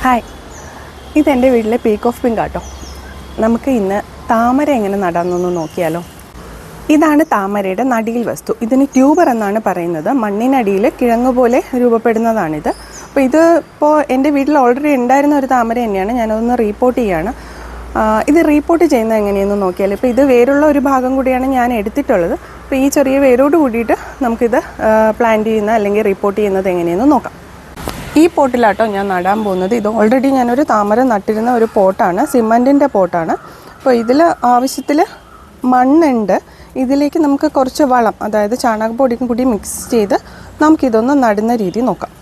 Hi, ഇതെൻ്റെ വീട്ടിലെ peak of pink ആട്ടോ. നമുക്ക് ഇന്ന് താമര എങ്ങനെ നടാമെന്നൊന്ന് നോക്കിയാലോ. ഇതാണ് താമരയുടെ നടിയിൽ വസ്തു. ഇതിന് ട്യൂബർ എന്നാണ് പറയുന്നത്. മണ്ണിനടിയിൽ കിഴങ്ങ് പോലെ രൂപപ്പെടുന്നതാണിത്. അപ്പോൾ ഇതിപ്പോൾ എൻ്റെ വീട്ടിൽ ഓൾറെഡി ഉണ്ടായിരുന്ന ഒരു താമര തന്നെയാണ്. ഞാനതൊന്ന് റീപോർട്ട് ചെയ്യുകയാണ്. ഇത് റീപോർട്ട് ചെയ്യുന്നത് എങ്ങനെയെന്ന് നോക്കിയാൽ, ഇപ്പോൾ ഇത് വേരുള്ള ഒരു ഭാഗം കൂടിയാണ് ഞാൻ എടുത്തിട്ടുള്ളത്. അപ്പോൾ ഈ ചെറിയ വേരോട് കൂടിയിട്ട് നമുക്കിത് പ്ലാന്റ് ചെയ്യുന്ന അല്ലെങ്കിൽ റീപോർട്ട് ചെയ്യുന്നത് എങ്ങനെയെന്ന് നോക്കാം. ഈ പോട്ടിലാട്ടോ ഞാൻ നടാൻ പോകുന്നത്. ഇത് ഓൾറെഡി ഞാനൊരു താമര നട്ടിരുന്ന ഒരു പോട്ടാണ്, സിമൻറ്റിൻ്റെ പോട്ടാണ്. അപ്പോൾ ഇതിൽ ആവശ്യത്തിൽ മണ്ണുണ്ട്. ഇതിലേക്ക് നമുക്ക് കുറച്ച് വളം, അതായത് ചാണകപ്പൊടിയും കൂടി മിക്സ് ചെയ്ത് നമുക്കിതൊന്ന് നടുന്ന രീതി നോക്കാം.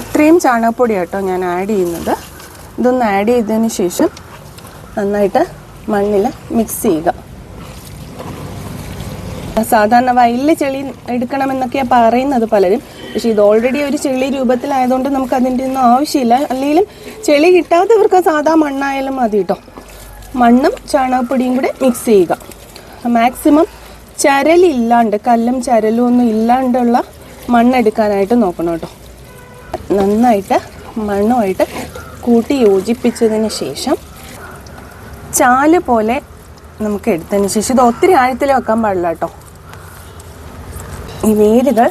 ഇത്രയും ചാണകപ്പൊടി ആട്ടോ ഞാൻ ആഡ് ചെയ്യുന്നത്. ഇതൊന്ന് ആഡ് ചെയ്തതിന് ശേഷം നന്നായിട്ട് മണ്ണിൽ മിക്സ് ചെയ്യുക. സാധാരണ വയലിൽ ചെളി എടുക്കണമെന്നൊക്കെയാണ് പറയുന്നത് പലരും. പക്ഷെ ഇത് ഓൾറെഡി ഒരു ചെളി രൂപത്തിലായതുകൊണ്ട് നമുക്ക് അതിൻ്റെ ഒന്നും ആവശ്യമില്ല. അല്ലെങ്കിലും ചെളി കിട്ടാത്തവർക്ക് സാധാ മണ്ണായാലും മതി കേട്ടോ. മണ്ണും ചാണകപ്പൊടിയും കൂടെ മിക്സ് ചെയ്യുക. മാക്സിമം ചരലില്ലാണ്ട്, കല്ലും ചരലും ഒന്നും ഇല്ലാണ്ടുള്ള മണ്ണെടുക്കാനായിട്ട് നോക്കണം കേട്ടോ. നന്നായിട്ട് മണ്ണുമായിട്ട് കൂട്ടി യോജിപ്പിച്ചതിന് ശേഷം ചാല് പോലെ നമുക്ക് എടുത്തതിന് ശേഷം, ഇത് ഒത്തിരി ആഴത്തിൽ വെക്കാൻ പാടില്ല കേട്ടോ. ഈ വേരുകൾ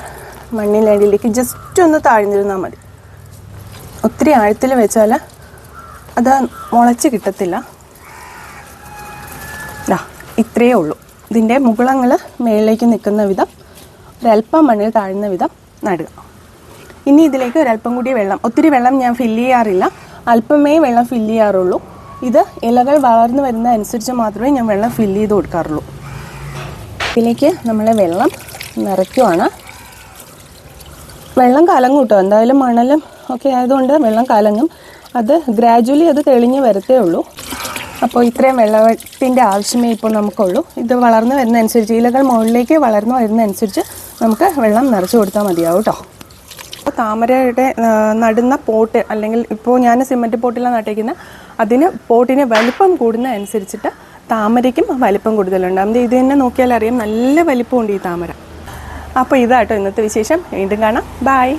മണ്ണിനടിയിലേക്ക് ജസ്റ്റ് ഒന്ന് താഴ്ന്നിരുന്നാൽ മതി. ഒത്തിരി ആഴത്തിൽ വെച്ചാൽ അത് മുളച്ച് കിട്ടത്തില്ല. ഇത്രയേ ഉള്ളൂ. ഇതിൻ്റെ മുകുളങ്ങൾ മേളിലേക്ക് നിൽക്കുന്ന വിധം, ഒരല്പം മണ്ണിൽ താഴ്ന്ന വിധം നടുക. ഇനി ഇതിലേക്ക് ഒരല്പം കൂടി വെള്ളം, ഒത്തിരി വെള്ളം ഞാൻ ഫില്ല് ചെയ്യാറില്ല, അല്പമേ വെള്ളം ഫില്ല് ചെയ്യാറുള്ളൂ. ഇത് ഇലകൾ വളർന്നു വരുന്ന അനുസരിച്ച് മാത്രമേ ഞാൻ വെള്ളം ഫില്ല് ചെയ്ത് കൊടുക്കാറുള്ളൂ. ഇതിലേക്ക് നമ്മൾ വെള്ളം നിറയ്ക്കുവാണ്. വെള്ളം കലങ്ങും കേട്ടോ. എന്തായാലും മണലും ഒക്കെ ആയതുകൊണ്ട് വെള്ളം കലങ്ങും. അത് ഗ്രാജുവലി അത് തെളിഞ്ഞ് വരത്തേ ഉള്ളൂ. അപ്പോൾ ഇത്രയും വെള്ളത്തിൻ്റെ ആവശ്യമേ ഇപ്പോൾ നമുക്കുള്ളൂ. ഇത് വളർന്നു വരുന്നതനുസരിച്ച്, ഇലകൾ മുകളിലേക്ക് വളർന്നു വരുന്നതനുസരിച്ച് നമുക്ക് വെള്ളം നിറച്ച് കൊടുത്താൽ മതിയാവും കേട്ടോ. അപ്പോൾ താമരയുടെ നടുന്ന പോട്ട്, അല്ലെങ്കിൽ ഇപ്പോൾ ഞാൻ സിമൻറ്റ് പോട്ടിലാണ് നട്ടേക്കുന്നത്, അതിന് പോട്ടിന് വലിപ്പം കൂടുന്ന അനുസരിച്ചിട്ട് താമരയ്ക്കും വലിപ്പം കൂടുതലുണ്ട്. അത് ഇത് തന്നെ നോക്കിയാൽ അറിയാം, നല്ല വലിപ്പമുണ്ട് ഈ താമര. അപ്പോൾ ഇതാട്ടോ ഇന്നത്തെ വിശേഷം. വീണ്ടും കാണാം. ബായ്.